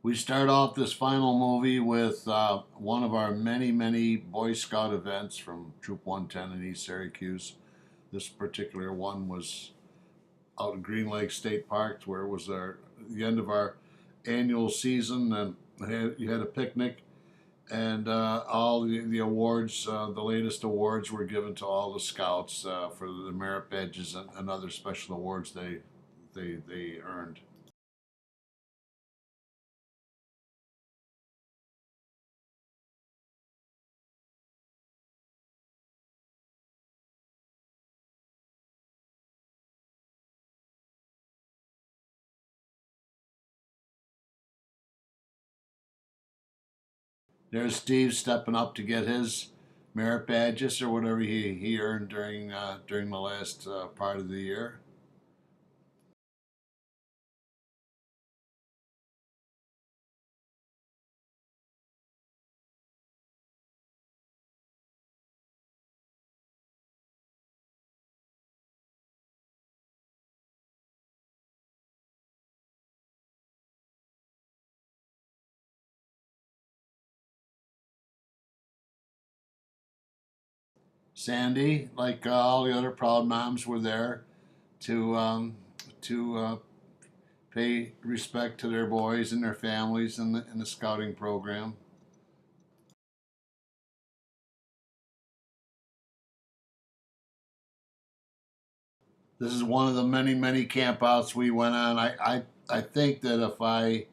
We start off this final movie with one of our many, many Boy Scout events from Troop 110 in East Syracuse. This particular one was out in Green Lake State Park, where it was the end of our annual season, and you had a picnic, and all the awards, the latest awards, were given to all the scouts for the merit badges and other special awards they earned. There's Steve stepping up to get his merit badges or whatever he earned during the last part of the year. Sandy, like all the other proud moms, were there to pay respect to their boys and their families in the scouting program. This is one of the many, many campouts we went on. I think that if I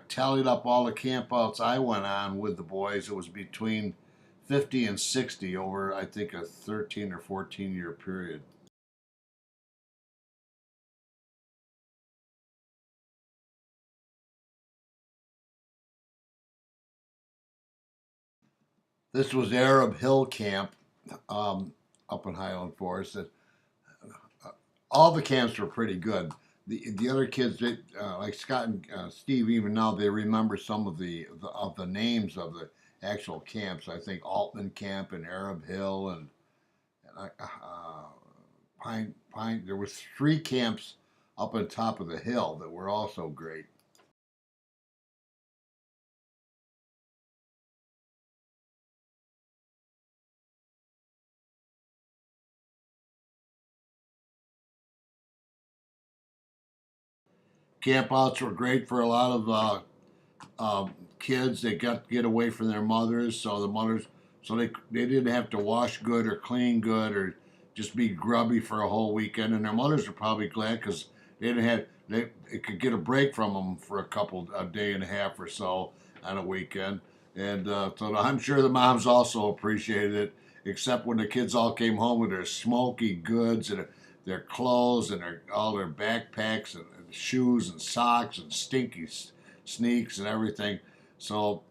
tallied up all the campouts I went on with the boys, it was between 50 and 60 over, I think, a 13 or 14-year period. This was Arab Hill Camp um, up in Highland Forest. All the camps were pretty good. The other kids, like Scott and Steve, even now they remember some of the names of the actual camps. I think Altman Camp and Arab Hill and Pine. There was three camps up on top of the hill that were also great. Campouts were great for a lot of kids. They got to get away from their mothers, so they didn't have to wash good or clean good or just be grubby for a whole weekend. And their mothers are probably glad because they could get a break from them for a day and a half or so on a weekend. And so I'm sure the moms also appreciated it, except when the kids all came home with their smoky goods and their clothes and all their backpacks and shoes and socks and stinky sneaks and everything. So,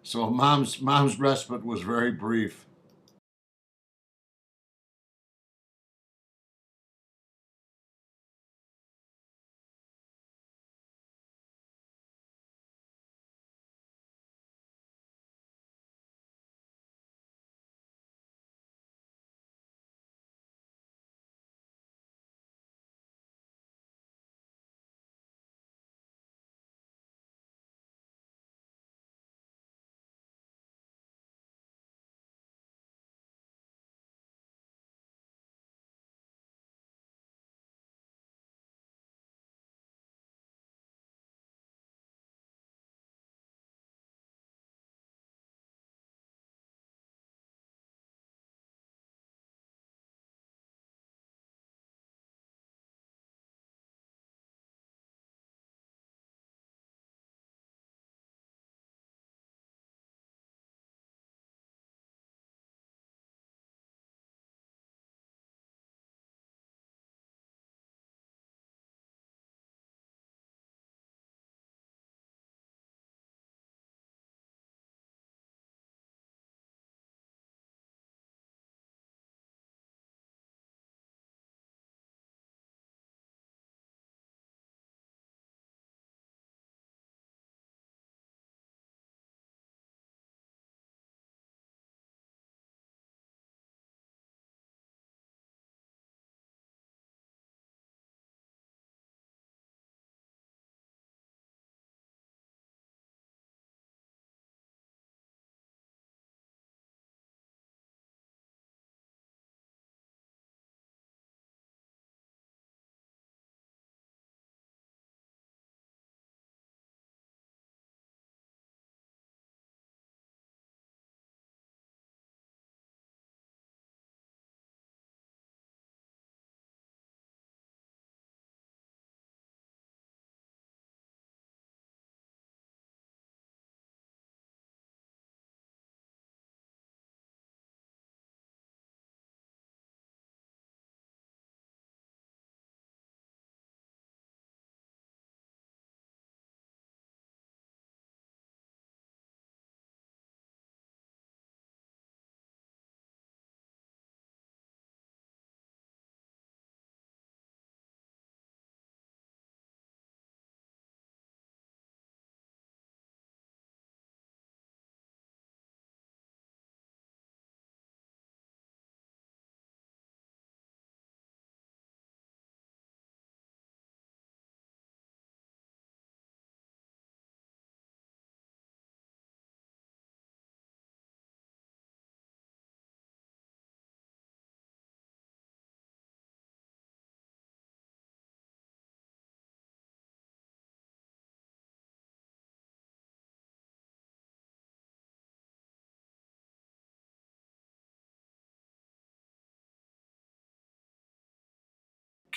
so mom's respite was very brief.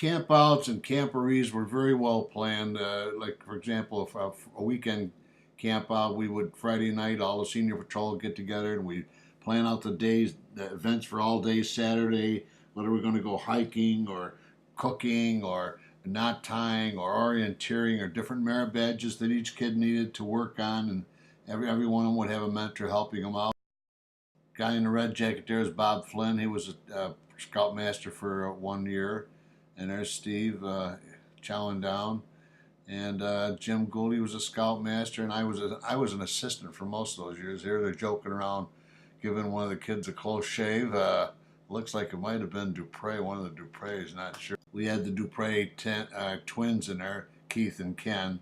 campouts and Camp-O-Rees were very well planned. Like, for example, if a weekend camp out, we would Friday night, all the senior patrol would get together and we plan out the days, the events for all day Saturday, whether we're going to go hiking or cooking or knot tying or orienteering or different merit badges that each kid needed to work on, and every one of them would have a mentor helping them out. Guy in the red jacket there is Bob Flynn. He was a scoutmaster for 1 year, and there's Steve chowing down. And Jim Gould, he was a scoutmaster, and I was an assistant for most of those years. Here they're joking around, giving one of the kids a close shave. Looks like it might have been Dupre, one of the Dupre's, not sure. We had the Dupre twins in there, Keith and Ken.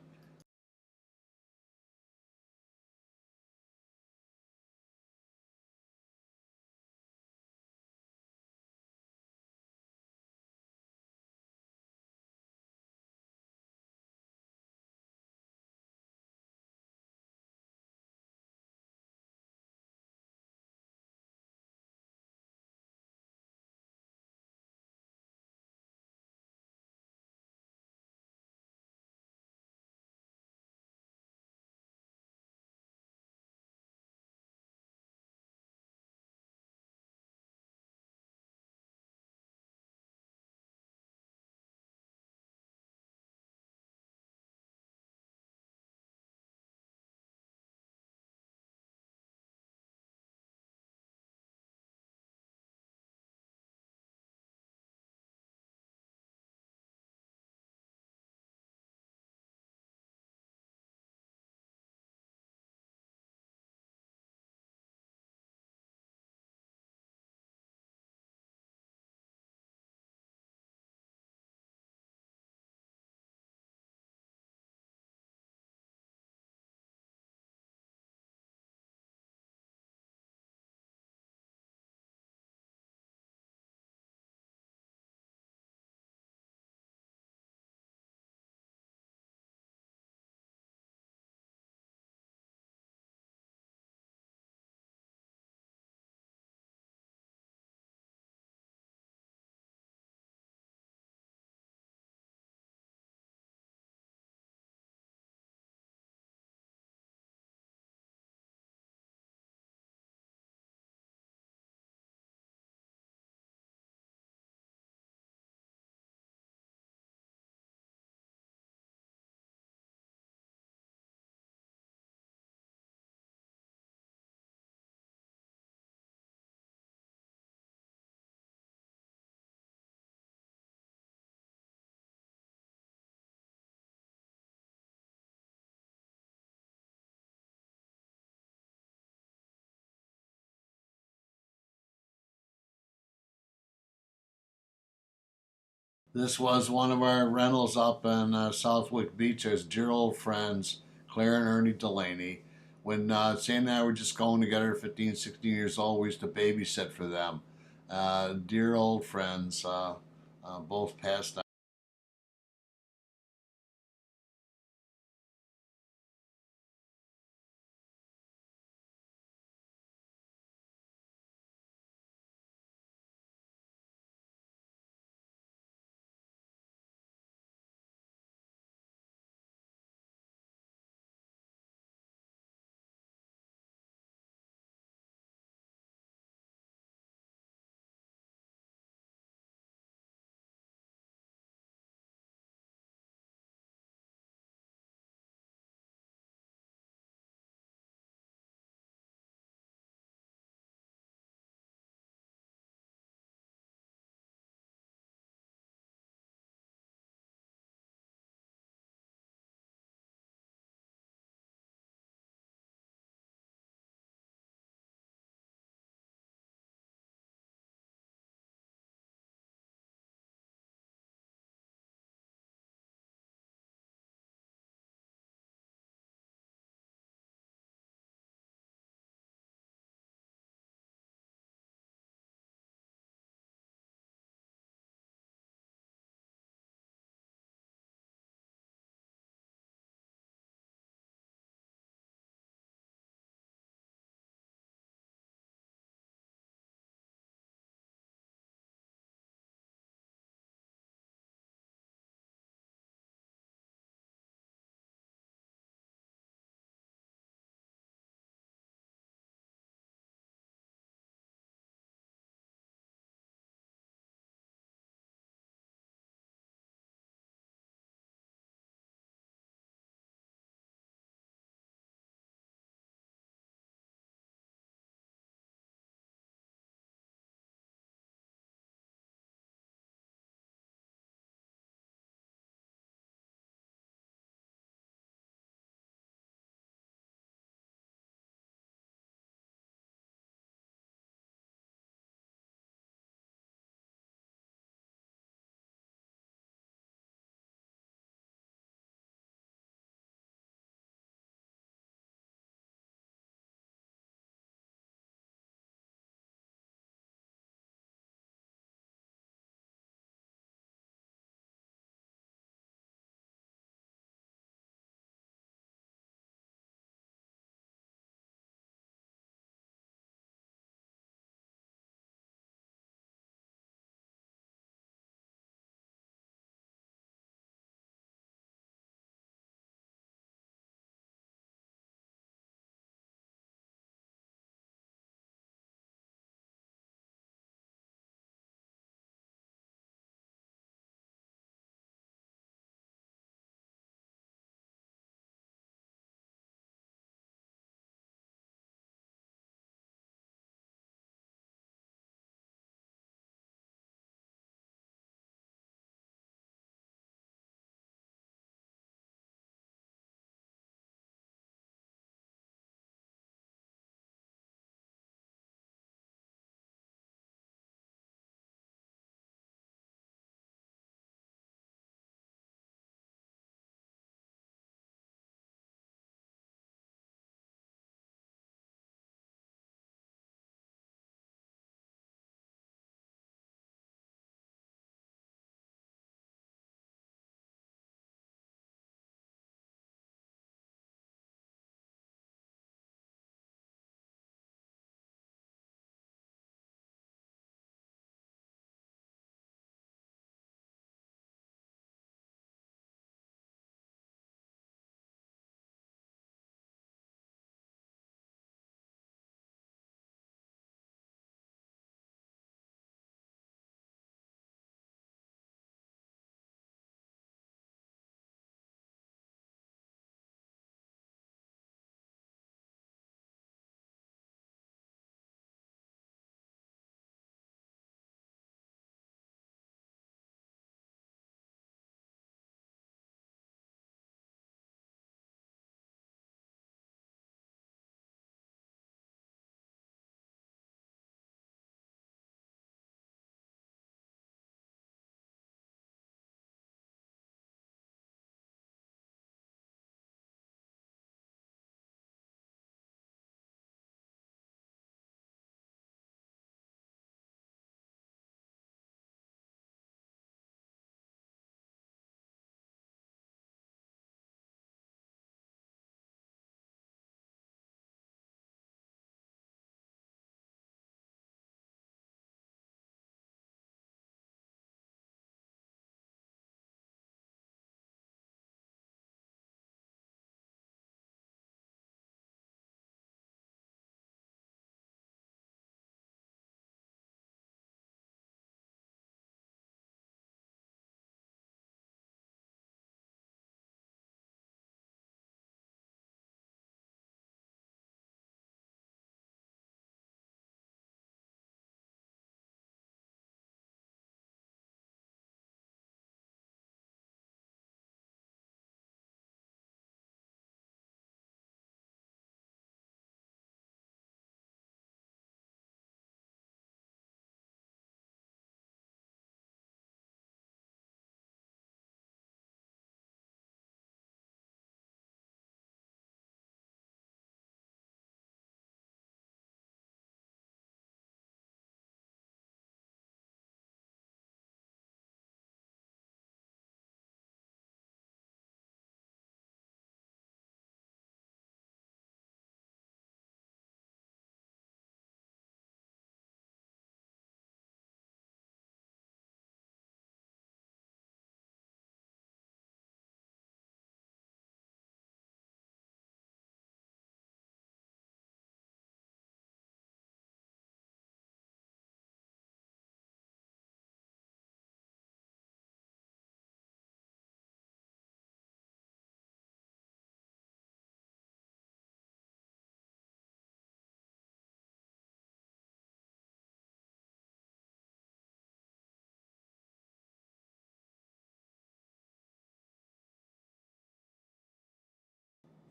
This was one of our rentals up in Southwick Beach. As dear old friends, Claire and Ernie Delaney. When Sam and I were just going together, 15, 16 years old, we used to babysit for them. Dear old friends, both passed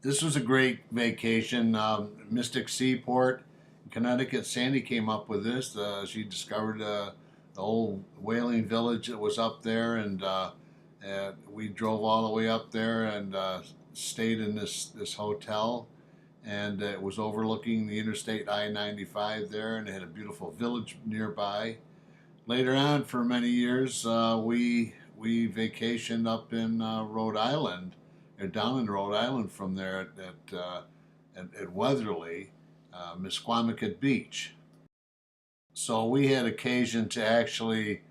This was a great vacation. Mystic Seaport, Connecticut. Sandy came up with this. She discovered the old whaling village that was up there, and we drove all the way up there and stayed in this hotel, and it was overlooking the Interstate I-95 there, and it had a beautiful village nearby. Later on, for many years, we vacationed up in Rhode Island, or down in Rhode Island from there at Weatherly, Misquamicut Beach. So we had occasion to actually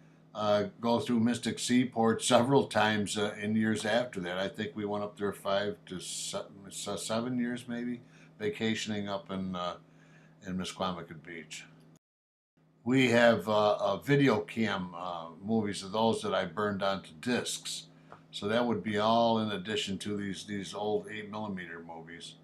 go through Mystic Seaport several times in years after that. I think we went up there 5 to 7 years maybe, vacationing up in Misquamicut Beach. We have video cam movies of those that I burned onto discs. So that would be all in addition to these old 8mm movies.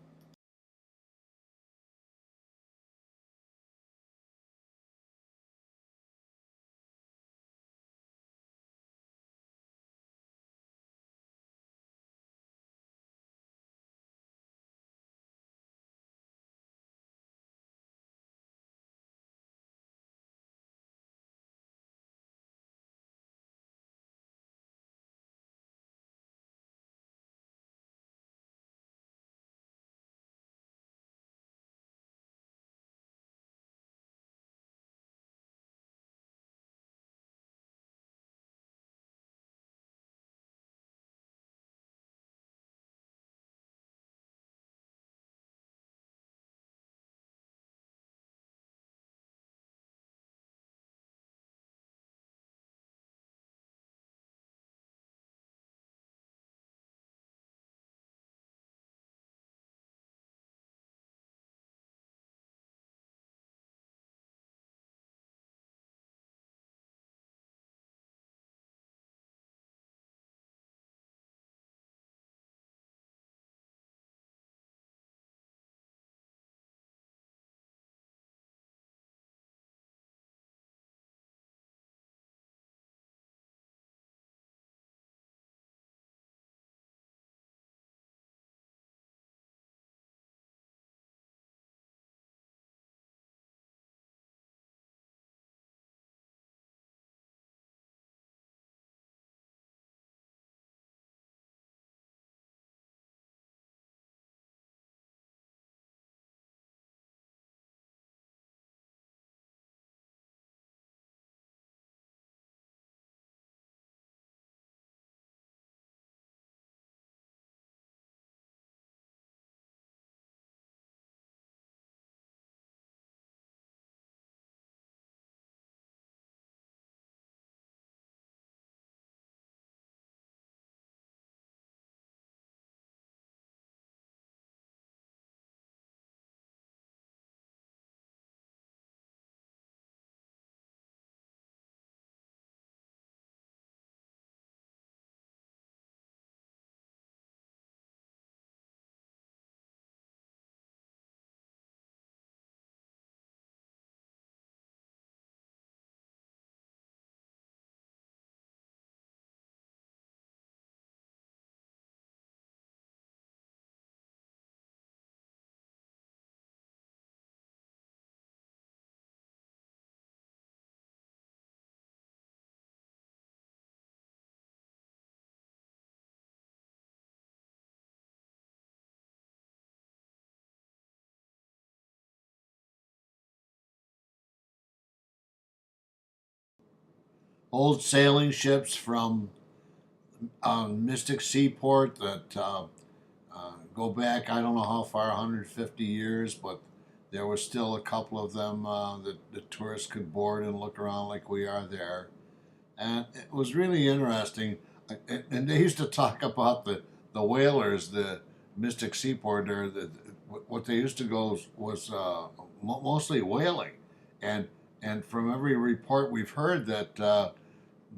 Old sailing ships from Mystic Seaport that go back, I don't know how far, 150 years, but there was still a couple of them that the tourists could board and look around like we are there. And it was really interesting. And they used to talk about the whalers, the Mystic Seaport, or what they used to go was mostly whaling. And, and from every report we've heard that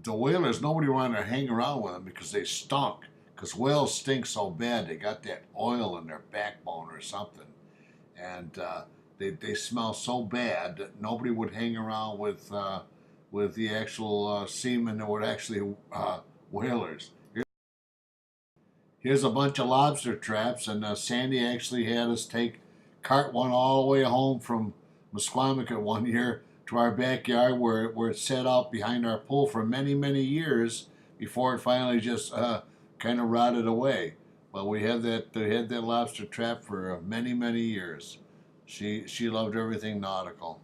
the whalers, nobody wanted to hang around with them because they stunk. Because whales stink so bad, they got that oil in their backbone or something, and they smell so bad that nobody would hang around with the actual seamen that were actually whalers. Here's a bunch of lobster traps, and Sandy actually had us cart one all the way home from Musquamicut one year to our backyard where it sat out behind our pool for many years before it finally just kind of rotted away. But they had that lobster trap for many years. She loved everything nautical.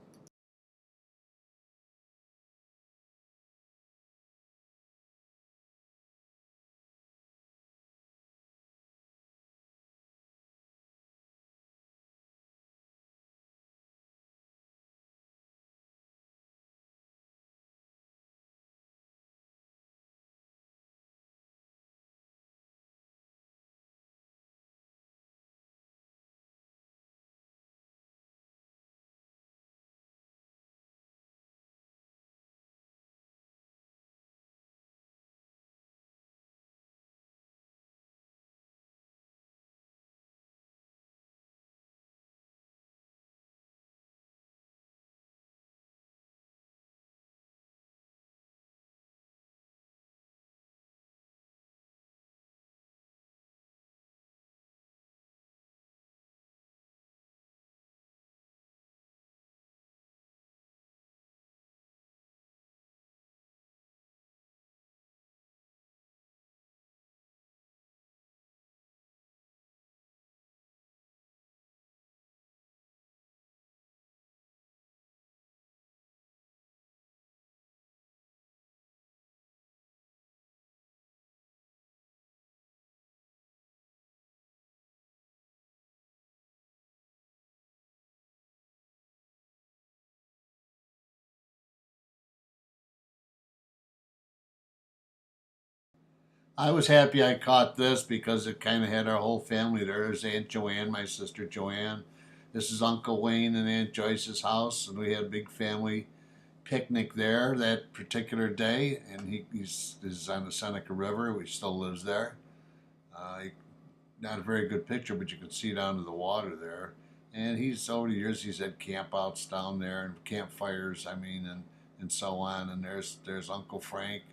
I was happy I caught this because it kind of had our whole family there. There's Aunt Joanne, my sister Joanne. This is Uncle Wayne and Aunt Joyce's house, and we had a big family picnic there that particular day. And he's on the Seneca River. He still lives there. Uh, Not a very good picture, but you can see down to the water there. And he's over the years he's had campouts down there and campfires. I mean, and so on. And there's Uncle Frank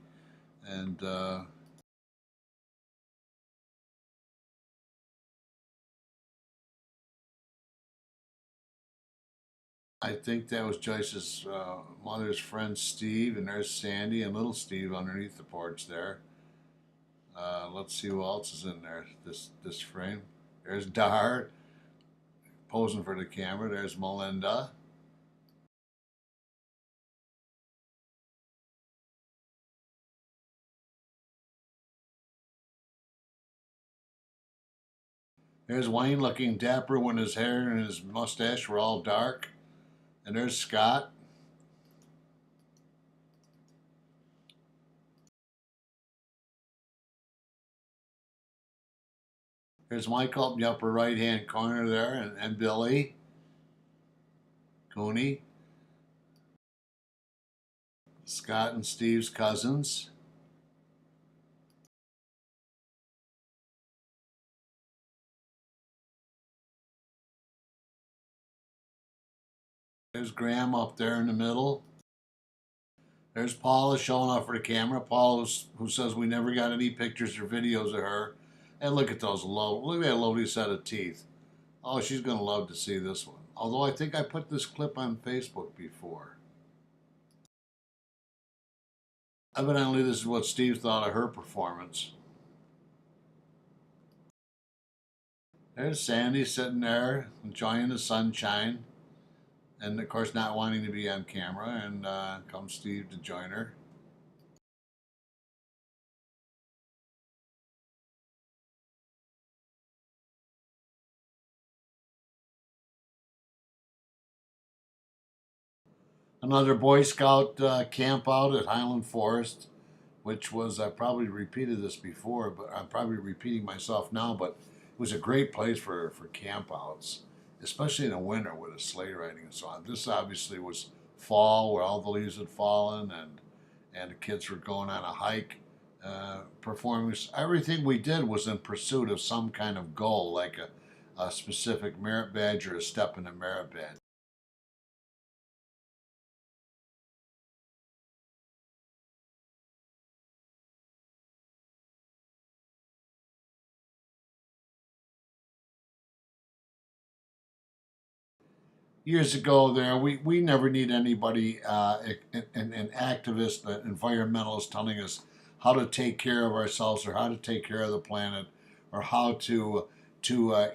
and. I think that was Joyce's mother's friend Steve, and there's Sandy and little Steve underneath the porch there. Let's see who else is in there. This frame. There's Dar posing for the camera. There's Melinda. There's Wayne looking dapper when his hair and his mustache were all dark. And there's Scott. There's Michael up in the upper right hand corner there, and Billy Cooney. Scott and Steve's cousins. There's Graham up there in the middle. There's Paula showing off for the camera. Paula, who says we never got any pictures or videos of her. And look at look at that lovely set of teeth. Oh, she's going to love to see this one. Although I think I put this clip on Facebook before. Evidently, this is what Steve thought of her performance. There's Sandy sitting there enjoying the sunshine. And of course, not wanting to be on camera. And comes Steve to join her. Another Boy Scout camp out at Highland Forest, which was, I probably repeated this before, but I'm probably repeating myself now, but it was a great place for campouts, especially in the winter with the sleigh riding and so on. This obviously was fall where all the leaves had fallen and the kids were going on a hike, performing. Everything we did was in pursuit of some kind of goal, like a specific merit badge or a step in the merit badge. years ago there, we never need anybody, an activist, an environmentalist telling us how to take care of ourselves or how to take care of the planet or how to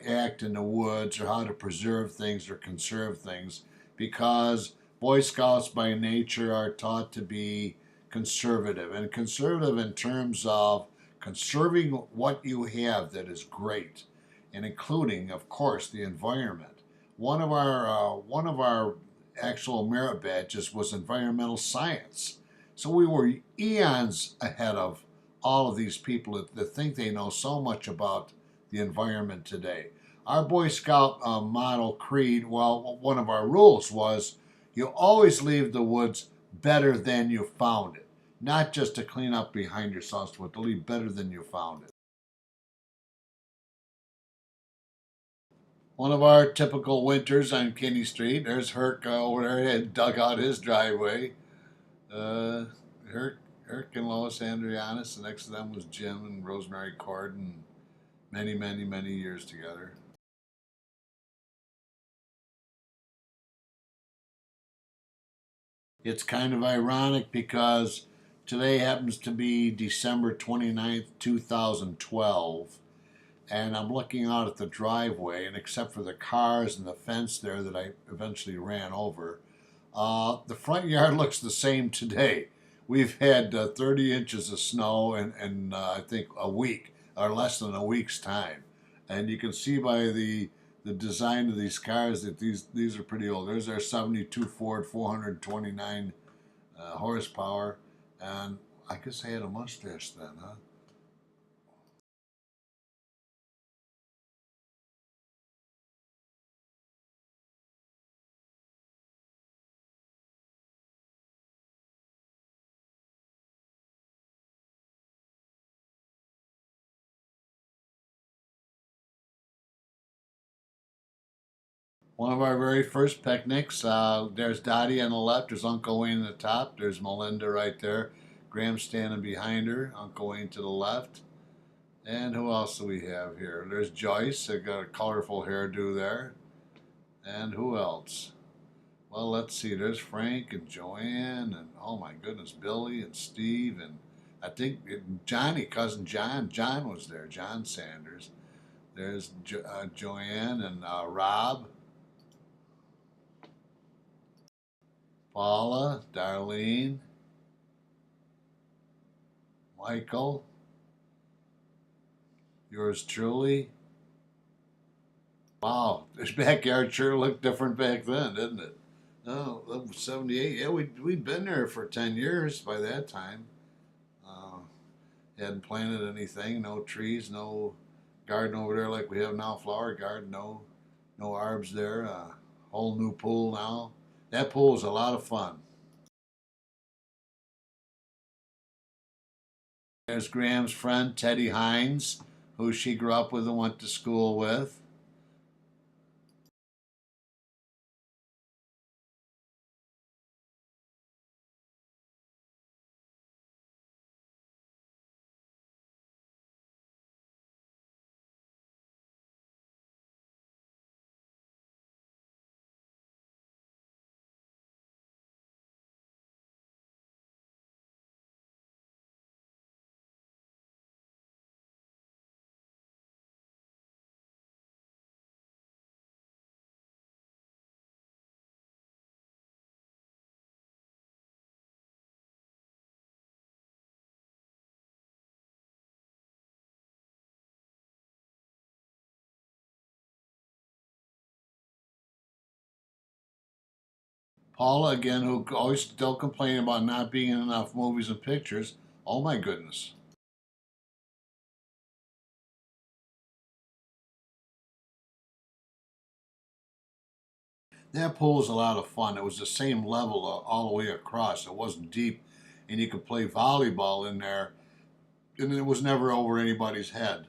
act in the woods or how to preserve things or conserve things, because Boy Scouts by nature are taught to be conservative, and conservative in terms of conserving what you have that is great, and including, of course, the environment. One of our actual merit badges was environmental science, so we were eons ahead of all of these people that think they know so much about the environment today. Our Boy Scout model creed, well, one of our rules was you always leave the woods better than you found it. Not just to clean up behind yourselves, but to leave better than you found it. One of our typical winters on Kinne Street, there's Herc over there, had dug out his driveway. Uh, Herc and Lois Andrianis, the next to them was Jim and Rosemary Corden, many, many, many years together. It's kind of ironic because today happens to be December 29th, 2012, and I'm looking out at the driveway, and except for the cars and the fence there that I eventually ran over, the front yard looks the same today. We've had 30 inches of snow in I think a week, or less than a week's time. And you can see by the design of these cars that these are pretty old. There's our 72 Ford 429 horsepower, and I guess I had a mustache then, huh? One of our very first picnics. There's Dottie on the left. There's Uncle Wayne on the top. There's Melinda right there. Graham standing behind her. Uncle Wayne to the left. And who else do we have here? There's Joyce. I got a colorful hairdo there. And who else? Well, let's see. There's Frank and Joanne and oh my goodness, Billy and Steve and I think Johnny, cousin John. John was there. John Sanders. There's Joanne and Rob. Paula, Darlene, Michael, yours truly. Wow, this backyard sure looked different back then, didn't it? No, that was 78. Yeah, we'd been there for 10 years by that time. Uh, hadn't planted anything, no trees, no garden over there like we have now, flower garden, no arbs there. Whole new pool now. That pool was a lot of fun. There's Graham's friend, Teddy Hines, who she grew up with and went to school with. Paula, again, who always still complaining about not being in enough movies and pictures. Oh my goodness. That pool was a lot of fun. It was the same level all the way across. It wasn't deep, and you could play volleyball in there, and it was never over anybody's head.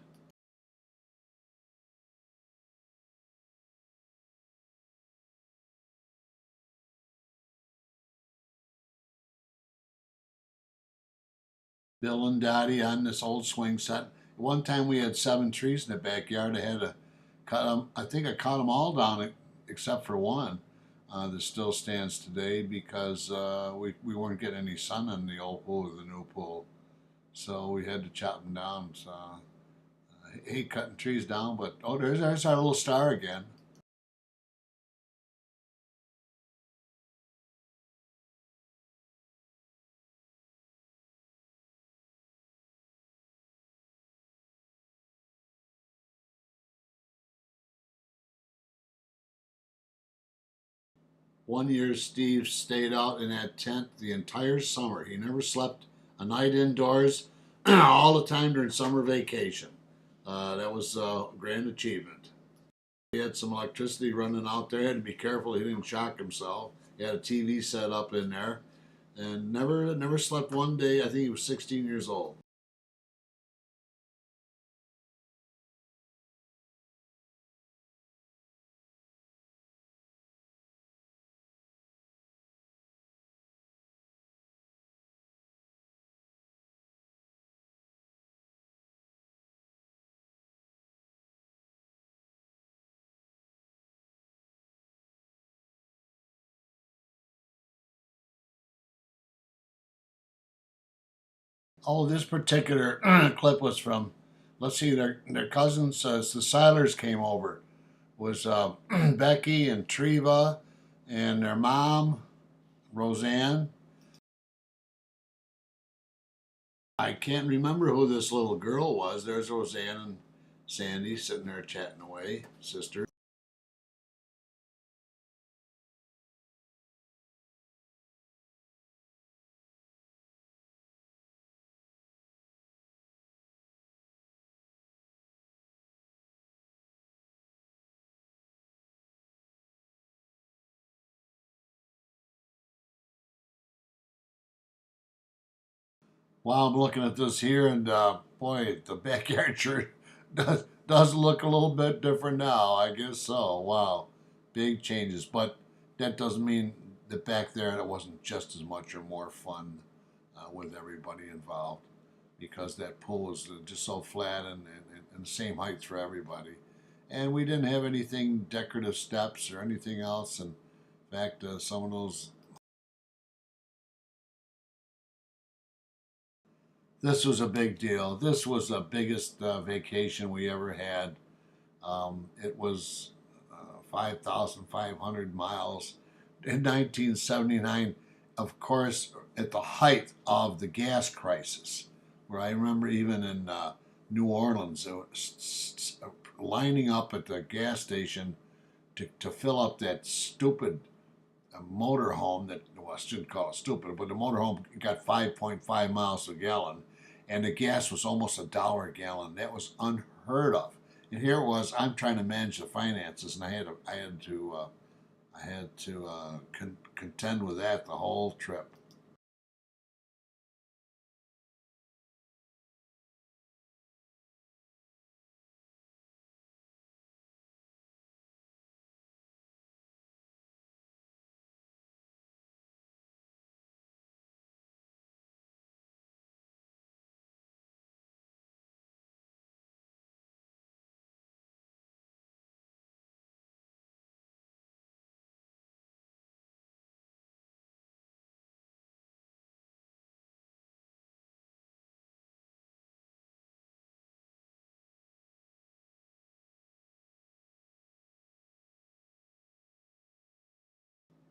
Bill and Dottie on this old swing set. One time we had 7 trees in the backyard. I had to cut them. I think I cut them all down except for one. that still stands today because we weren't getting any sun in the old pool or the new pool. So we had to chop them down. So I hate cutting trees down, but oh, there's our little star again. One year, Steve stayed out in that tent the entire summer. He never slept a night indoors all the time during summer vacation. That was a grand achievement. He had some electricity running out there. He had to be careful he didn't shock himself. He had a TV set up in there, and never slept one day. I think he was 16 years old. Oh, this particular clip was from, let's see, their cousins, the Silers came over. Was Becky and Treva and their mom, Roseanne. I can't remember who this little girl was. There's Roseanne and Sandy sitting there chatting away, sister. Wow, I'm looking at this here, and boy, the backyard sure does look a little bit different now. I guess so. Wow, big changes, but that doesn't mean that back there it wasn't just as much or more fun with everybody involved, because that pool was just so flat and the same height for everybody, and we didn't have anything decorative steps or anything else. In fact, some of those. This was a big deal. This was the biggest vacation we ever had. It was 5,500 miles in 1979, of course, at the height of the gas crisis, where I remember even in New Orleans, lining up at the gas station to fill up that stupid motorhome that, well, I shouldn't call it stupid, but the motorhome got 5.5 miles a gallon, and the gas was almost $1 a gallon. That was unheard of. And here it was. I'm trying to manage the finances, and I had to contend with that the whole trip.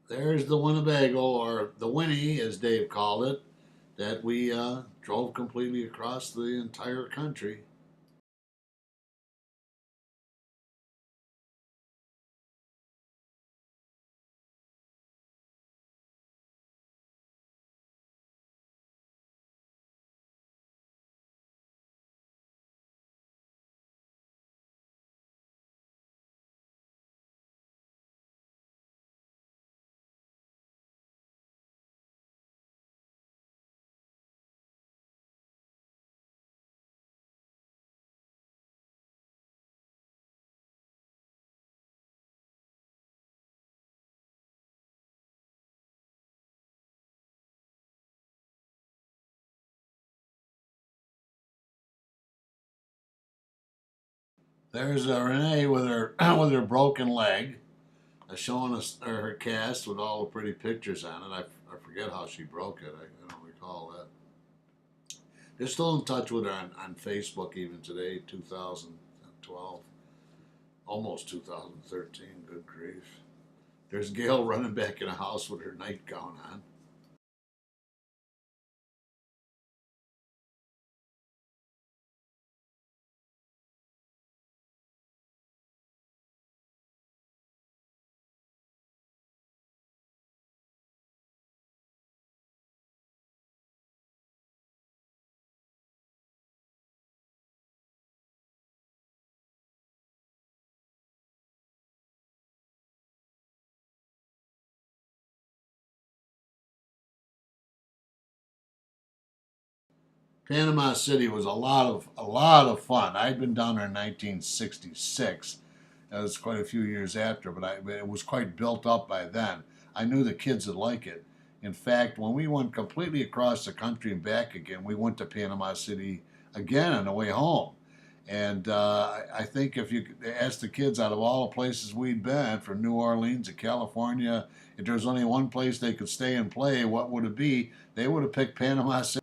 There's the Winnebago, or the Winnie, as Dave called it, that we drove completely across the entire country. There's Renee with her with her broken leg. showing us her cast with all the pretty pictures on it. I forget how she broke it. I don't recall that. They're still in touch with her on Facebook even today, 2012, almost 2013. Good grief. There's Gail running back in the house with her nightgown on. Panama City was a lot of fun. I'd been down there in 1966. That was quite a few years after, but it was quite built up by then. I knew the kids would like it. In fact, when we went completely across the country and back again, we went to Panama City again on the way home. And I think if you ask the kids, out of all the places we'd been, from New Orleans to California, if there was only one place they could stay and play, what would it be? They would have picked Panama City.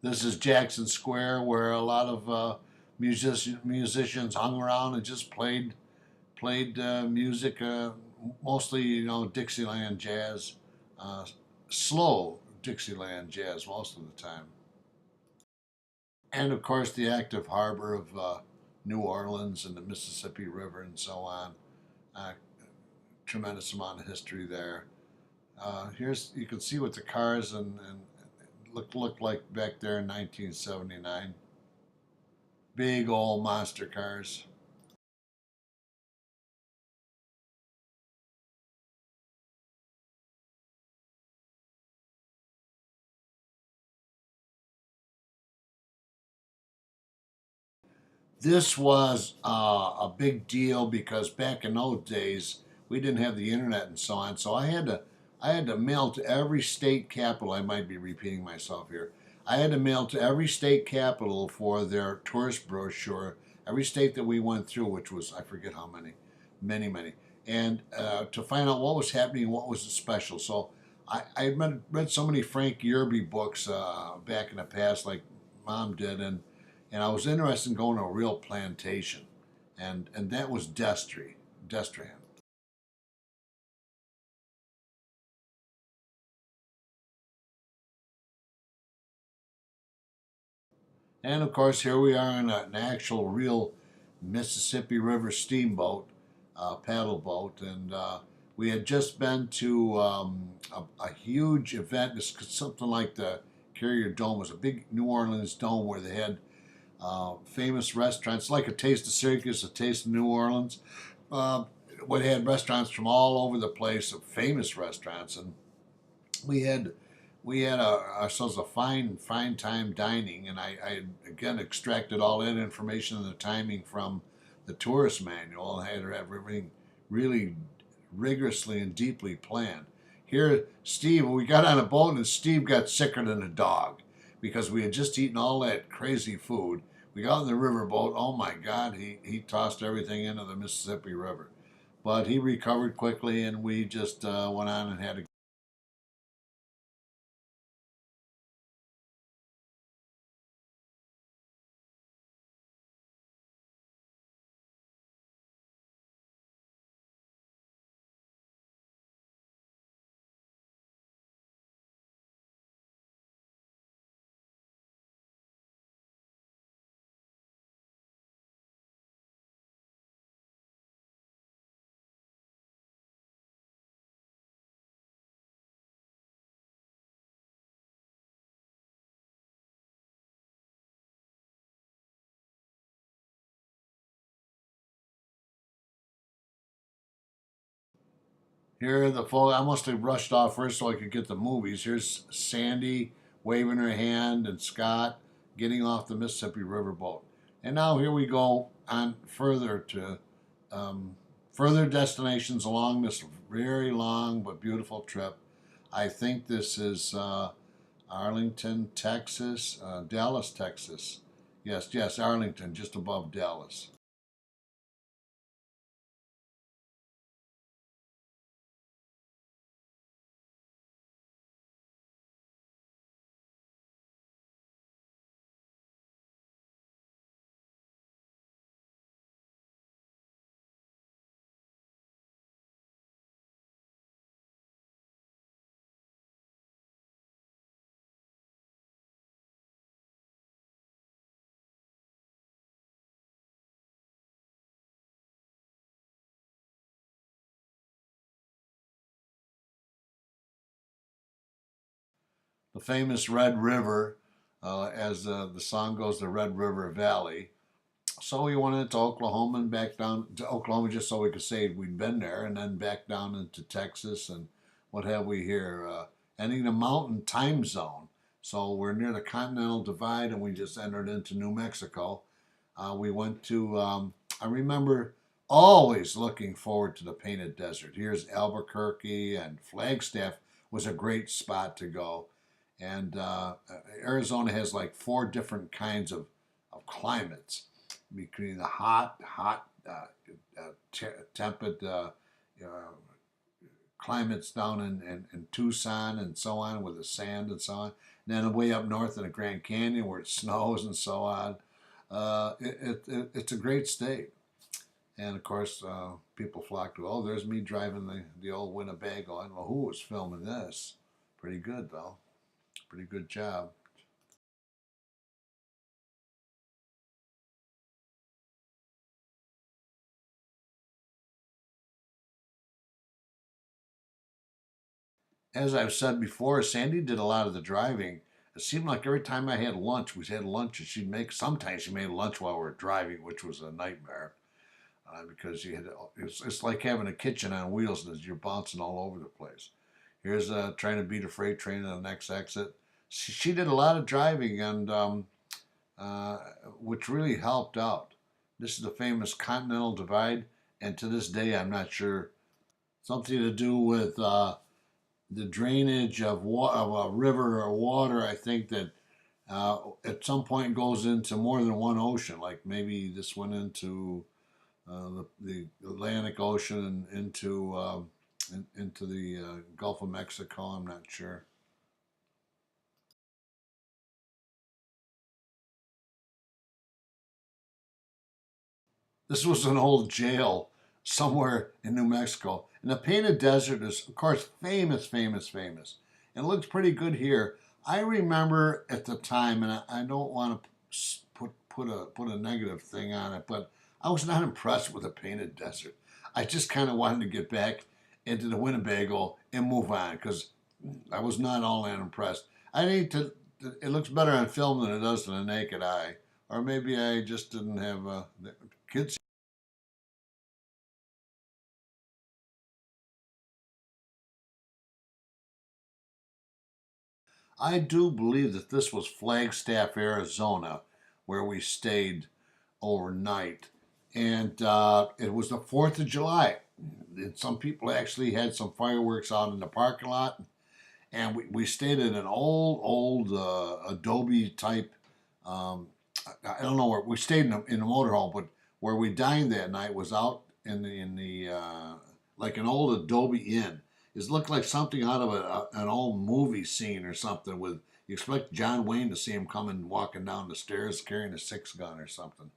This is Jackson Square, where a lot of musicians hung around and just played music, mostly Dixieland jazz, uh, slow Dixieland jazz most of the time, and of course the active harbor of New Orleans and the Mississippi River and so on. Uh, Tremendous amount of history there. Here's you can see what the cars and looked like back there in 1979. Big old monster cars. This was a big deal because back in those days we didn't have the internet and so on. So I had to mail to every state capital. I might be repeating myself here. I had to mail to every state capital for their tourist brochure. Every state that we went through, which was I forget how many, many, and to find out what was happening, what was special. So I read so many Frank Yerby books back in the past, like Mom did, and I was interested in going to a real plantation, and that was Destry, Destrehan. And of course, here we are on an actual real Mississippi River steamboat, paddle boat, and we had just been to a huge event. It's something like the Carrier Dome. It was a big New Orleans dome where they had famous restaurants, like a taste of Syracuse, a taste of New Orleans. Uh, we had restaurants from all over the place, famous restaurants, and we had ourselves a fine time dining, and I again extracted all that information and the timing from the tourist manual and had everything really rigorously and deeply planned. Here, Steve, we got on a boat and Steve got sicker than a dog because we had just eaten all that crazy food. We got in the riverboat. Oh my God, he tossed everything into the Mississippi River. But he recovered quickly, and we just went on and had a Here are the folks. I must have rushed off first so I could get the movies. Here's Sandy waving her hand and Scott getting off the Mississippi Riverboat. And now here we go on further to further destinations along this very long but beautiful trip. I think this is Arlington, Texas, Dallas, Texas. Yes, Arlington, just above Dallas. The famous Red River, as the song goes, the Red River Valley. So we went into Oklahoma and back down to Oklahoma just so we could say we'd been there, and then back down into Texas and what have we here? Ending the mountain time zone. So we're near the Continental Divide, and we just entered into New Mexico. We went to, I remember always looking forward to the Painted Desert. Here's Albuquerque, and Flagstaff was a great spot to go. And Arizona has like four different kinds of climates between the hot, temperate climates down in Tucson and so on with the sand and so on. And then way up north in the Grand Canyon where it snows and so on. It's a great state. And of course, people flock to, oh, there's me driving the old Winnebago. I don't know who was filming this. Pretty good, though. Pretty good job. As I've said before, Sandy did a lot of the driving. It seemed like every time I had lunch, we had lunch, and sometimes she made lunch while we were driving, which was a nightmare because it's like having a kitchen on wheels and you're bouncing all over the place. Here's trying to beat a freight train on the next exit. She did a lot of driving, and which really helped out. This is the famous Continental Divide, and to this day, I'm not sure. Something to do with the drainage of a river or water. I think that at some point goes into more than one ocean. Like maybe this went into the Atlantic Ocean and into the Gulf of Mexico. I'm not sure. This was an old jail somewhere in New Mexico. And the Painted Desert is, of course, famous, famous, famous. And it looks pretty good here. I remember at the time, and I don't want to put a negative thing on it, but I was not impressed with the painted desert. I just kind of wanted to get back into the Winnebago and move on because I was not all that impressed. I need to. It looks better on film than it does to the naked eye, or maybe I just didn't have kids. I do believe that this was Flagstaff, Arizona, where we stayed overnight. And it was the 4th of July. And some people actually had some fireworks out in the parking lot. And we stayed in an old adobe type, um, I don't know where, we stayed in a motorhome, but where we dined that night was out in the like an old adobe inn. It looked like something out of an old movie scene or something. With you expect John Wayne to see him coming walking down the stairs carrying a 6-gun or something.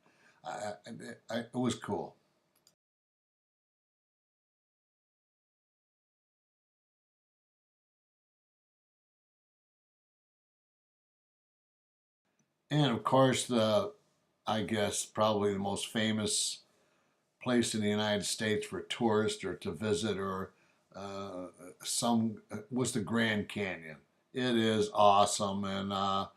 It was cool. And of course, I guess probably the most famous place in the United States for tourists or to visit or some was the Grand Canyon. It is awesome, and I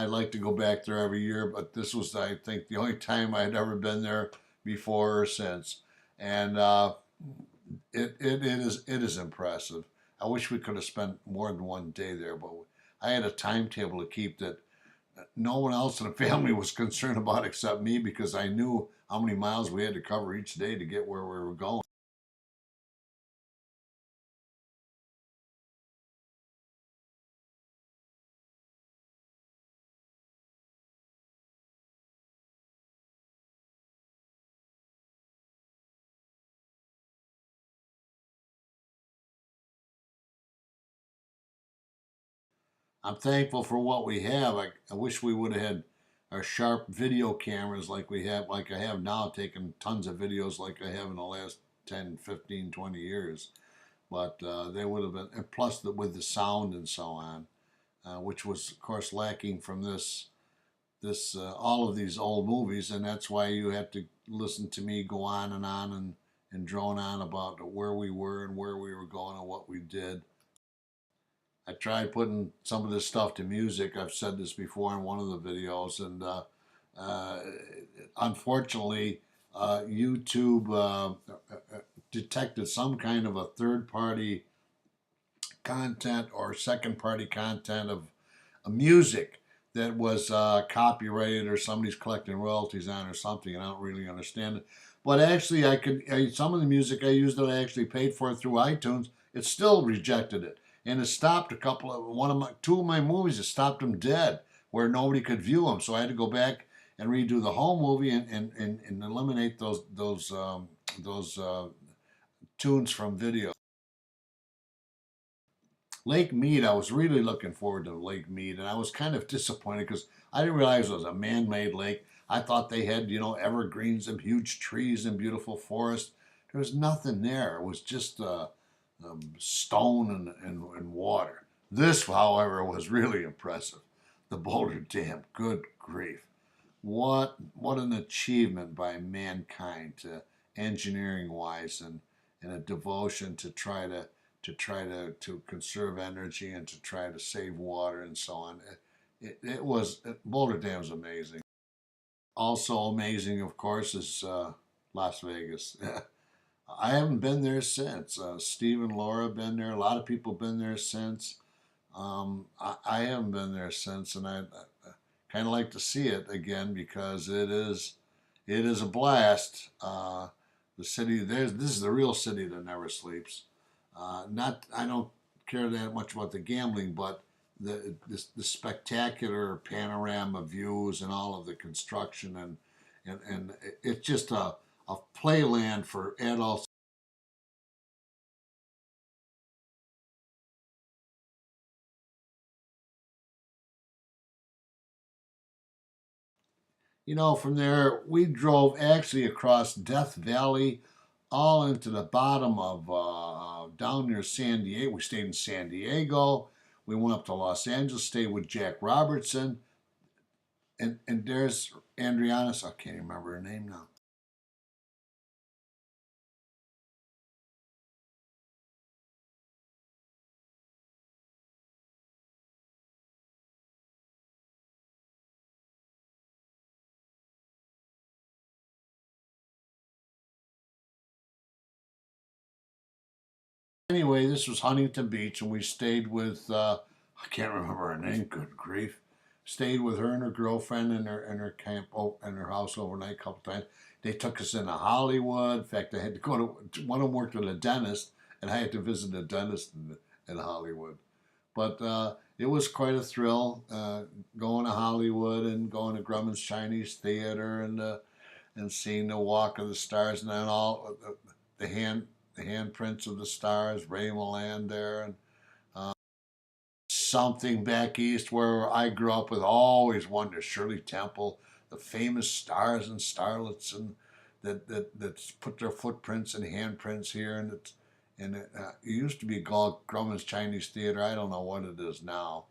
like to go back there every year. But this was, I think, the only time I'd ever been there before or since, and it is impressive. I wish we could have spent more than one day there, but I had a timetable to keep that no one else in the family was concerned about except me because I knew how many miles we had to cover each day to get where we were going. I'm thankful for what we have. I wish we would have had our sharp video cameras like I have now, taking tons of videos like I have in the last 10, 15, 20 years. But they would have been, and plus with the sound and so on, which was of course lacking from this all of these old movies, and that's why you have to listen to me go on and drone on about where we were and where we were going and what we did. I tried putting some of this stuff to music. I've said this before in one of the videos, and uh, unfortunately, YouTube detected some kind of a third-party content or second-party content of music that was copyrighted or somebody's collecting royalties on or something, and I don't really understand it. But actually, some of the music I used that I actually paid for through iTunes, it still rejected it, and it stopped two of my movies. It stopped them dead where nobody could view them. So I had to go back and redo the whole movie and eliminate those tunes from video. Lake Mead, I was really looking forward to Lake Mead, and I was kind of disappointed because I didn't realize it was a man-made lake. I thought they had, evergreens and huge trees and beautiful forest. There was nothing there. It was just stone and water. This, however, was really impressive. The Boulder Dam, good grief. What an achievement by mankind to engineering wise and a devotion to try to conserve energy and to try to save water and so on. Boulder Dam is amazing. Also amazing, of course, is Las Vegas. I haven't been there since. Steve and Laura have been there. A lot of people have been there since. I haven't been there since, and I kind of like to see it again because it is a blast. The city this is the real city that never sleeps. Not I don't care that much about the gambling, but the spectacular panorama views and all of the construction and it's just a playland for adults. From there we drove actually across Death Valley, all into the bottom of down near San Diego. We stayed in San Diego. We went up to Los Angeles, stayed with Jack Robertson. and there's Andriana's. I can't remember her name now. Anyway, this was Huntington Beach, and we stayed with I can't remember her name. Good grief! Stayed with her and her girlfriend in her camp in her house overnight a couple times. They took us into Hollywood. In fact, I had to go to one of them worked at a dentist, and I had to visit a dentist in Hollywood. But it was quite a thrill going to Hollywood and going to Grumman's Chinese Theater and seeing the Walk of the Stars and then all the hand the handprints of the stars, Ray Milland there, and something back east where I grew up with. Always wondered Shirley Temple, the famous stars and starlets, and that put their footprints and handprints here, it used to be called Grumman's Chinese Theater. I don't know what it is now,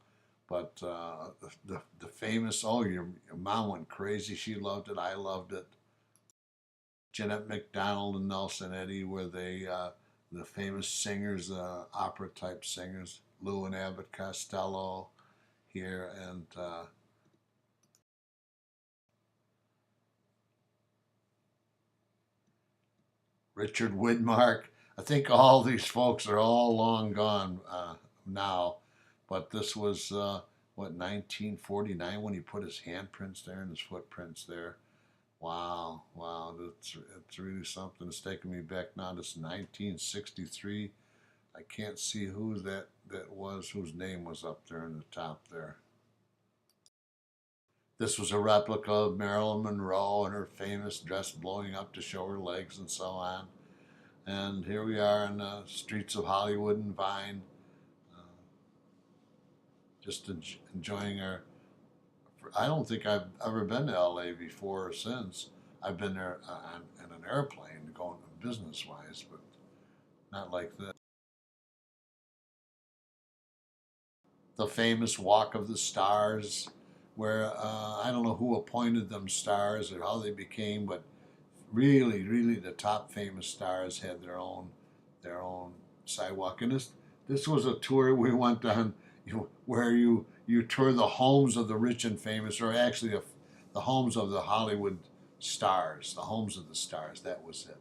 but the famous. Oh, your mom went crazy. She loved it. I loved it. Jeanette MacDonald and Nelson Eddy were the famous singers, opera type singers. Lou and Abbott Costello here, and Richard Widmark. I think all these folks are all long gone now, but this was what 1949 when he put his handprints there and his footprints there. Wow, wow, it's really something. It's taking me back now to 1963. I can't see who that was, whose name was up there in the top there. This was a replica of Marilyn Monroe and her famous dress blowing up to show her legs and so on. And here we are in the streets of Hollywood and Vine, uh, just enjoying our. I don't think I've ever been to LA before or since. I've been there in an airplane going business wise, but not like this. The famous Walk of the Stars, where I don't know who appointed them stars or how they became, but really, really the top famous stars had their own sidewalk. And this was a tour we went on, where you tour the homes of the rich and famous, or actually the homes of the Hollywood stars, the homes of the stars. That was it.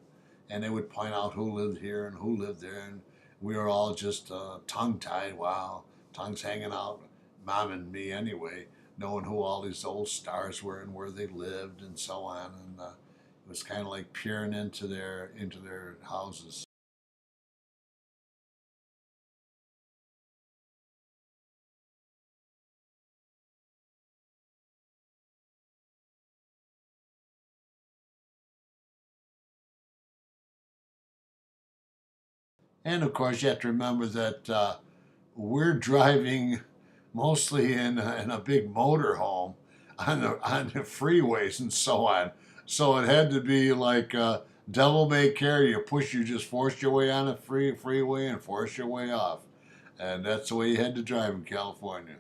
And they would point out who lived here and who lived there, and we were all just tongue tied. Wow, tongues hanging out, mom and me anyway, knowing who all these old stars were and where they lived and so on. And it was kind of like peering into their houses. And of course, you have to remember that we're driving mostly in a big motorhome on the freeways and so on. So it had to be like devil may care. You just force your way on a freeway and force your way off, and that's the way you had to drive in California.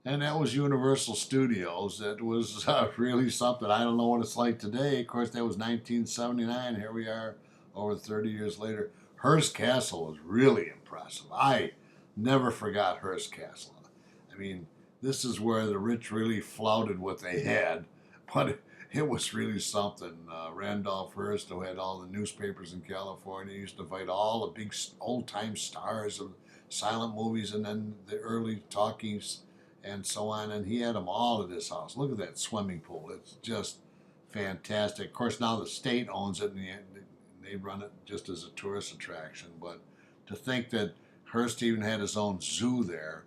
And that was Universal Studios. That was really something. I don't know what it's like today. Of course, that was 1979. Here we are over 30 years later. Hearst Castle was really impressive. I never forgot Hearst Castle. I mean, this is where the rich really flouted what they had, but it was really something. Randolph Hearst, who had all the newspapers in California, used to invite all the big old time stars of silent movies and then the early talkies and so on. And he had them all at his house. Look at that swimming pool. It's just fantastic. Of course, now the state owns it and they run it just as a tourist attraction. But to think that Hearst even had his own zoo there,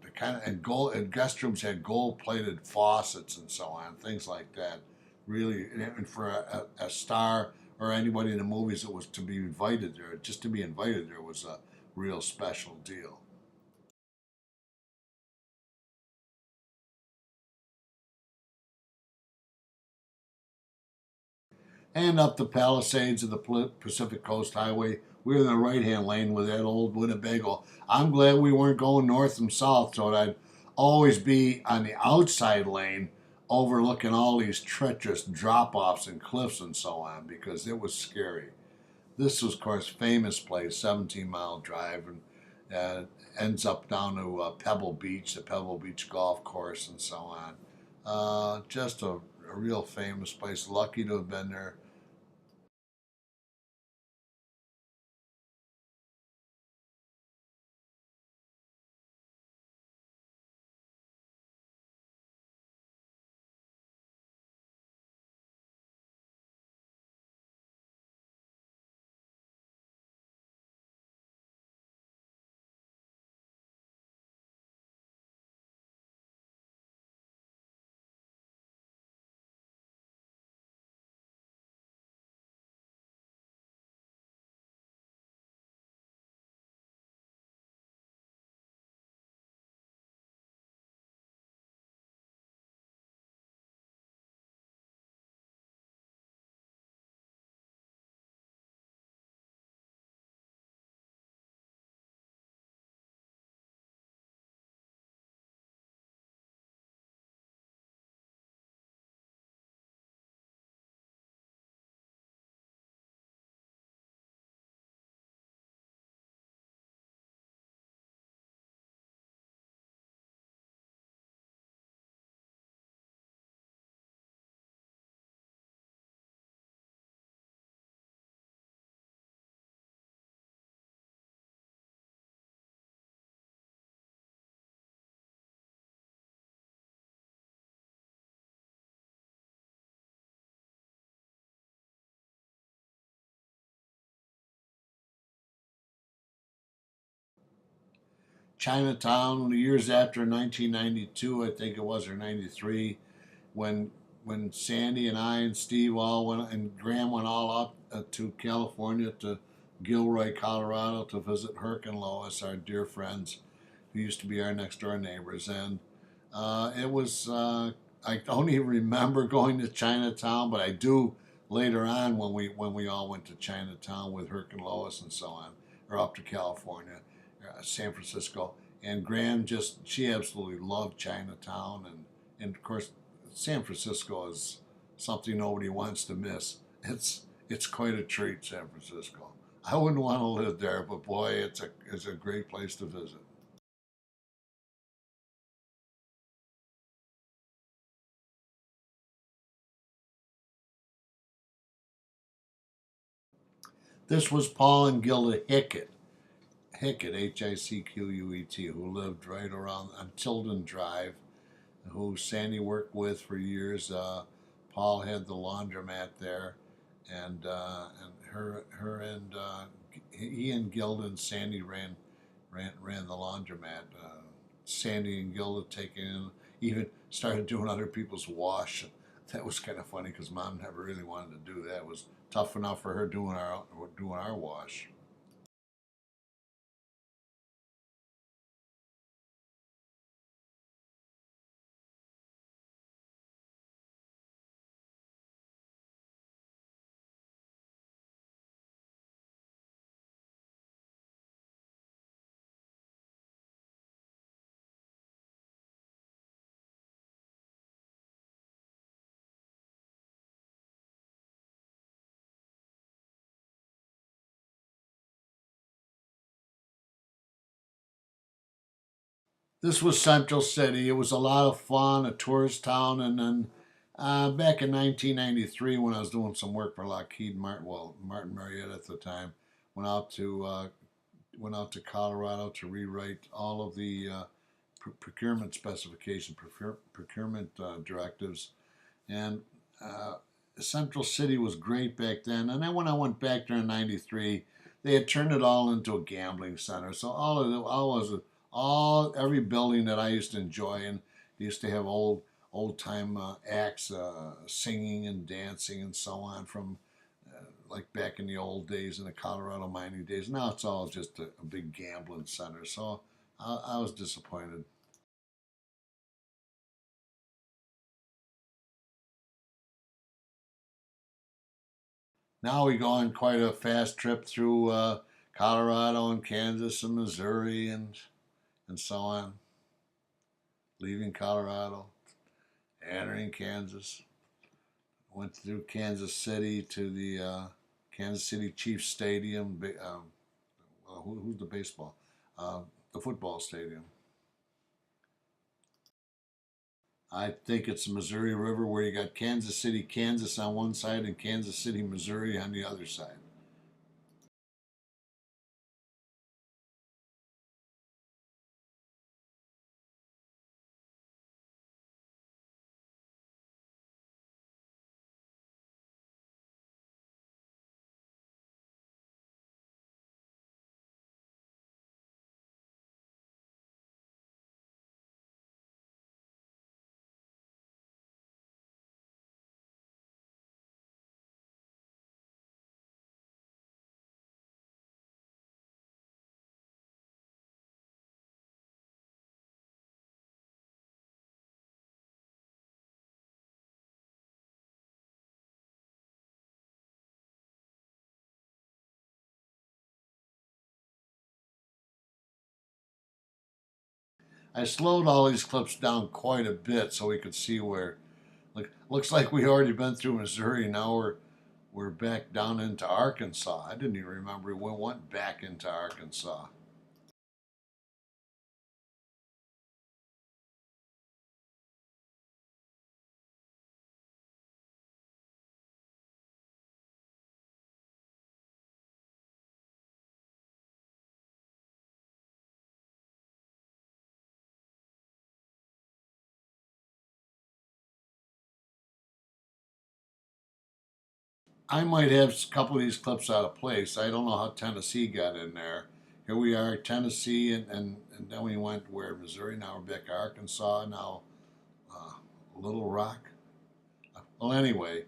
the kind of and guest rooms had gold-plated faucets and so on, things like that. Really, and for a star or anybody in the movies that was to be invited there, just to be invited there was a real special deal. And up the Palisades of the Pacific Coast Highway. We were in the right-hand lane with that old Winnebago. I'm glad we weren't going north and south, so I'd always be on the outside lane overlooking all these treacherous drop-offs and cliffs and so on because it was scary. This was, of course, famous place, 17-mile drive, and ends up down to Pebble Beach, the Pebble Beach Golf Course, and so on. Just a real famous place. Lucky to have been there. Chinatown, years after 1992, I think it was, or 93, when Sandy and I and Steve all went, and Graham went all up to California to Gilroy, Colorado to visit Herc and Lois, our dear friends who used to be our next door neighbors. And it was, I don't even remember going to Chinatown, but I do later on when we all went to Chinatown with Herc and Lois and so on, or up to California, San Francisco. And Graham she absolutely loved Chinatown. And of course, San Francisco is something nobody wants to miss. It's quite a treat, San Francisco. I wouldn't want to live there, but boy, it's a great place to visit. This was Paul and Gilda Hickett, Hicquet, who lived right around on Tilden Drive, who Sandy worked with for years. Paul had the laundromat there, and her and he and Gilda and Sandy ran the laundromat. Sandy and Gilda taking in, even started doing other people's wash. That was kind of funny because Mom never really wanted to do that. It was tough enough for her doing our wash. This was Central City. It was a lot of fun, a tourist town, and then back in 1993, when I was doing some work for Lockheed Martin, well, Martin Marietta at the time, went out to uh, went out to Colorado to rewrite all of the procurement specification, procurement directives, and uh, Central City was great back then. And then when I went back there in '93, they had turned it all into a gambling center. So all every building that I used to enjoy, and they used to have old time acts singing and dancing and so on from like back in the old days in the Colorado mining days. Now it's all just a big gambling center. So I was disappointed. Now we go on quite a fast trip through Colorado and Kansas and Missouri and so on, leaving Colorado, entering Kansas. Went through Kansas City to the Kansas City Chiefs Stadium. Who's the baseball? Uh, the football stadium. I think it's the Missouri River where you got Kansas City, Kansas on one side and Kansas City, Missouri on the other side. I slowed all these clips down quite a bit so we could see where. Looks like we already been through Missouri. Now we're back down into Arkansas. I didn't even remember we went back into Arkansas. I might have a couple of these clips out of place. I don't know how Tennessee got in there. Here we are, Tennessee, and then we went where Missouri. Now we're back to Arkansas. Now uh, Little Rock. Well, anyway,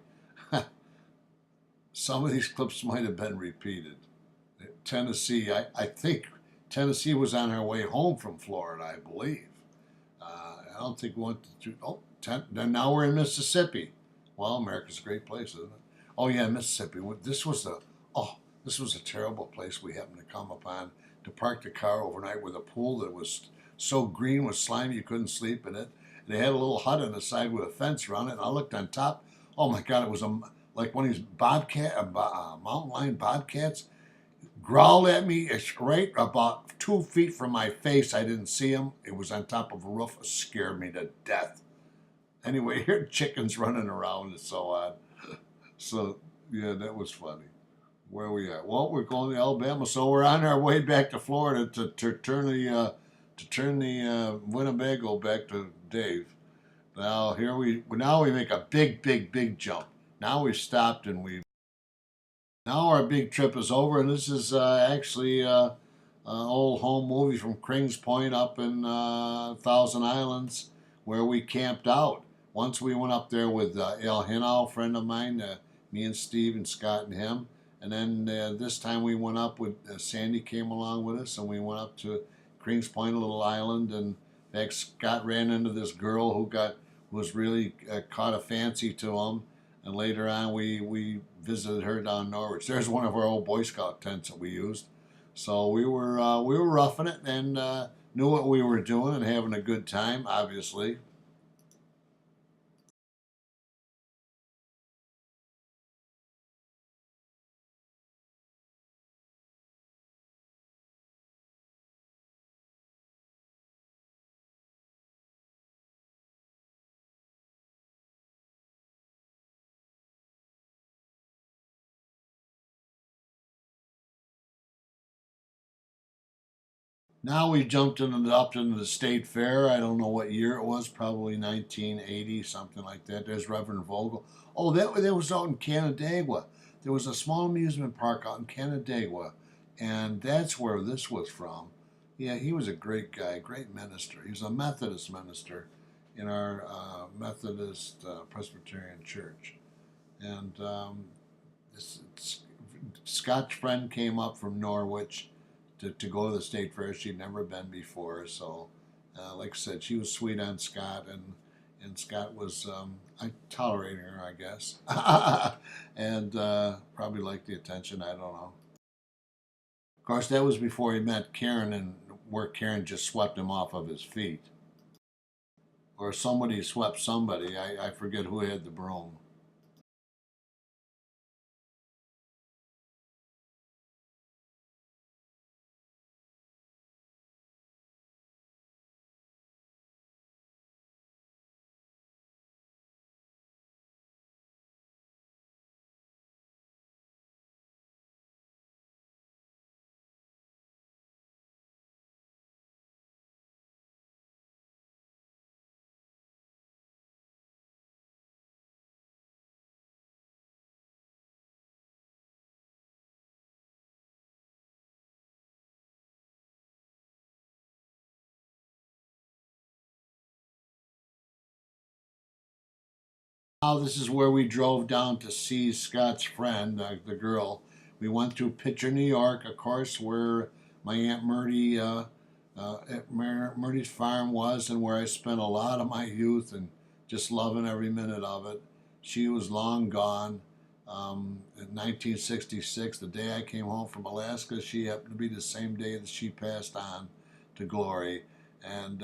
some of these clips might have been repeated. Tennessee, I think Tennessee was on her way home from Florida, I believe. I don't think we went to. Then now we're in Mississippi. Well, America's a great place, isn't it? Oh yeah, Mississippi. This was a oh, this was a terrible place we happened to come upon to park the car overnight with a pool that was so green with slime you couldn't sleep in it. And they had a little hut on the side with a fence around it. And I looked on top. Oh my God! It was like one of these mountain lion bobcats growled at me. It's right about 2 feet from my face. I didn't see him. It was on top of a roof. It scared me to death. Anyway, here chickens running around and so on. So yeah, that was funny. Where are we at? Well, we're going to Alabama, so we're on our way back to Florida to turn the Winnebago back to Dave. Now we make a big jump. Now we've stopped and we now our big trip is over, and this is actually old home movie from Krings Point up in Thousand Islands, where we camped out. Once we went up there with El Hinal, a friend of mine, me and Steve and Scott and him. And then this time we went up with Sandy came along with us, and we went up to Krings Point, a little island. And in fact, Scott ran into this girl who was really caught a fancy to him. And later on, we visited her down Norwich. There's one of our old Boy Scout tents that we used. So we were roughing it and knew what we were doing and having a good time, obviously. Now we jumped up into the state fair. I don't know what year it was, probably 1980, something like that. There's Reverend Vogel. Oh, that was out in Canandaigua. There was a small amusement park out in Canandaigua, and that's where this was from. Yeah, he was a great guy, great minister. He was a Methodist minister in our Methodist Presbyterian Church. And this Scott's friend came up from Norwich to go to the state fair. She'd never been before, so like I said, she was sweet on Scott, and Scott was I tolerating her, I guess, and probably liked the attention. I don't know. Of course, that was before he met Karen, and where Karen just swept him off of his feet, or somebody swept somebody. I forget who had the broom. Now this is where we drove down to see Scott's friend, the girl. We went to Pitcher, New York, of course, where my Aunt Murdy, Murdy's farm was, and where I spent a lot of my youth and just loving every minute of it. She was long gone. In 1966, the day I came home from Alaska, she happened to be the same day that she passed on to glory. And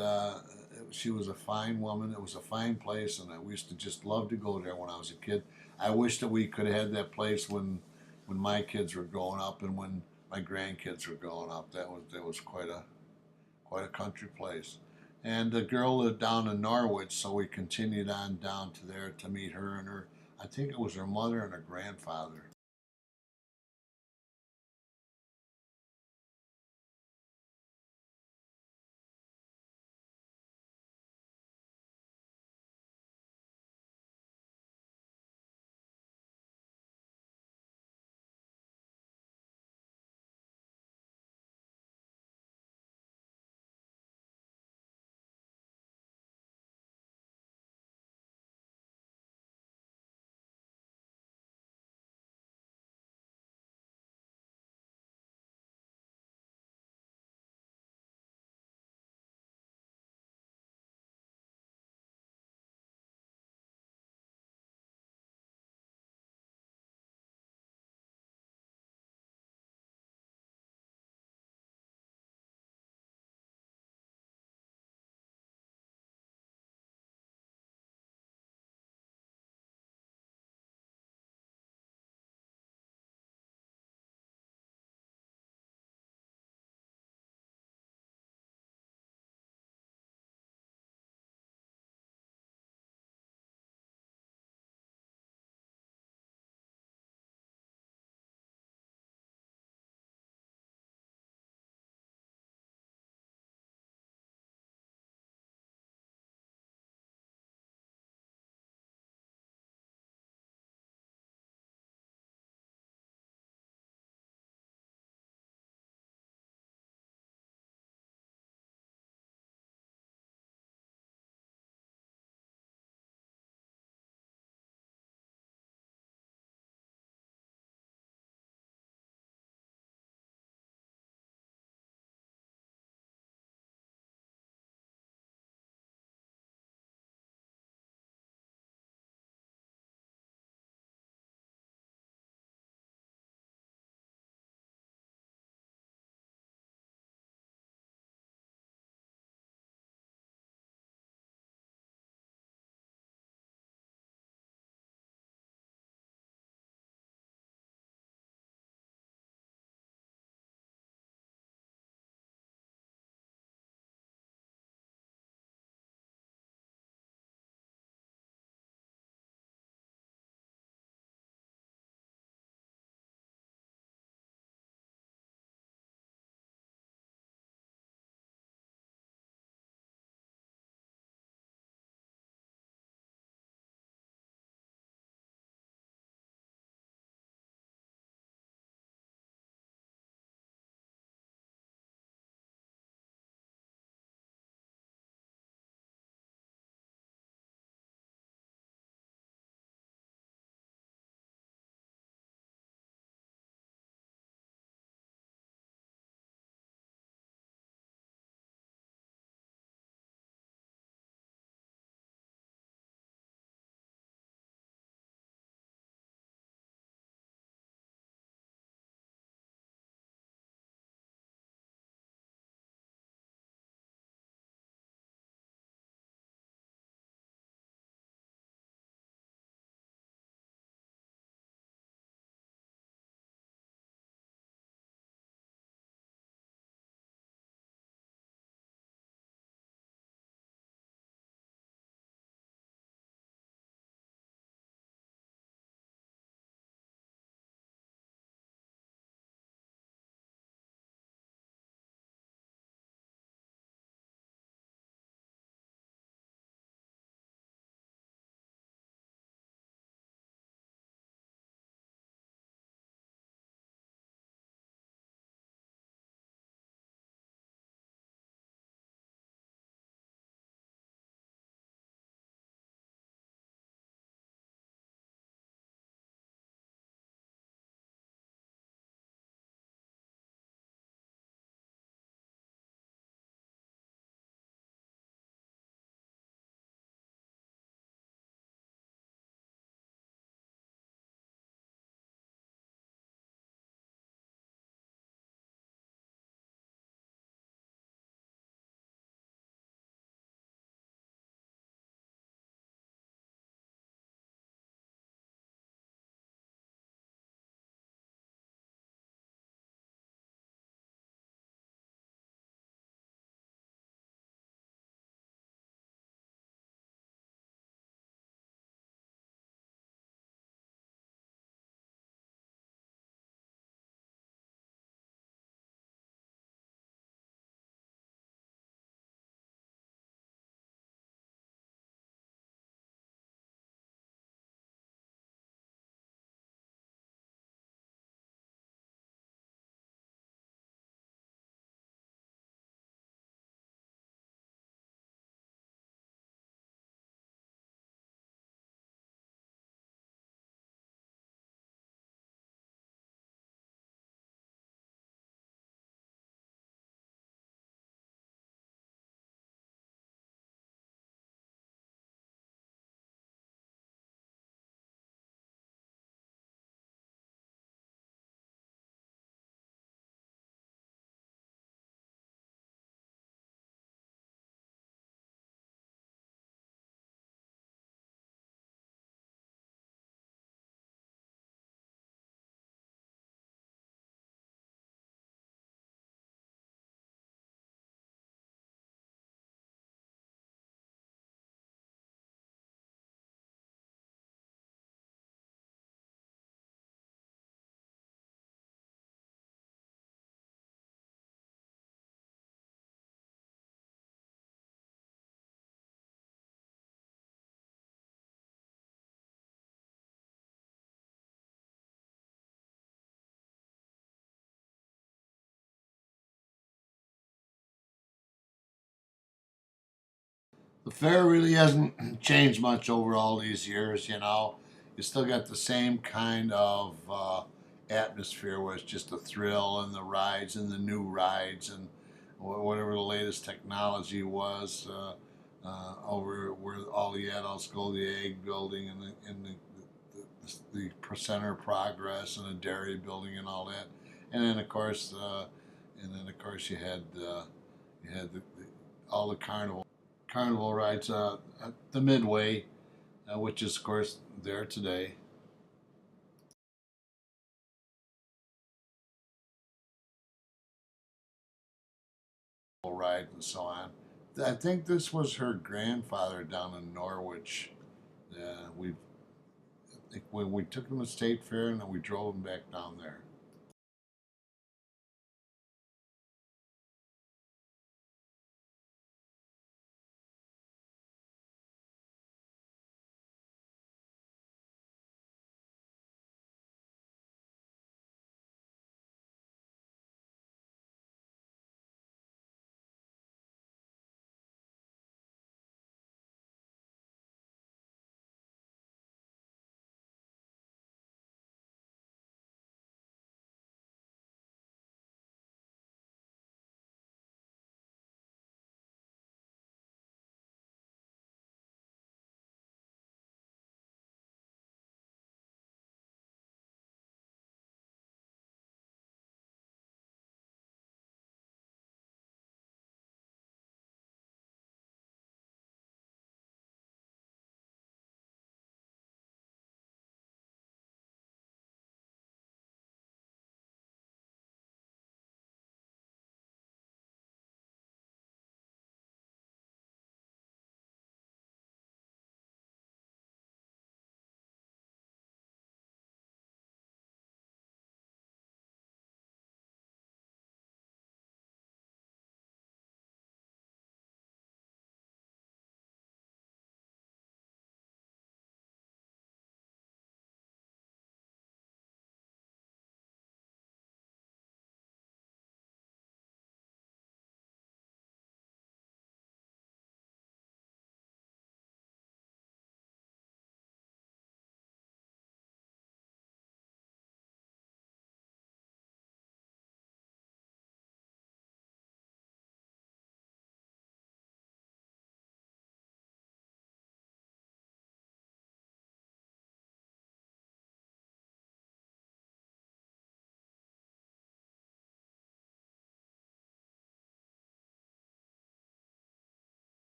she was a fine woman. It was a fine place, and we used to just love to go there when I was a kid. I wish that we could have had that place when my kids were growing up and when my grandkids were growing up. That was quite a country place. And the girl lived down in Norwich, so we continued on down to there to meet her and her. I think it was her mother and her grandfather. The fair really hasn't changed much over all these years, you know. You still got the same kind of atmosphere where it's just a thrill and the rides and the new rides and whatever the latest technology was over where all the adults go, the egg building the center progress and the dairy building and all that. And then of course, you had all the carnival rides at the Midway, which is of course there today. Ride and so on. I think this was her grandfather down in Norwich. We I think when we took him to State Fair and then we drove him back down there.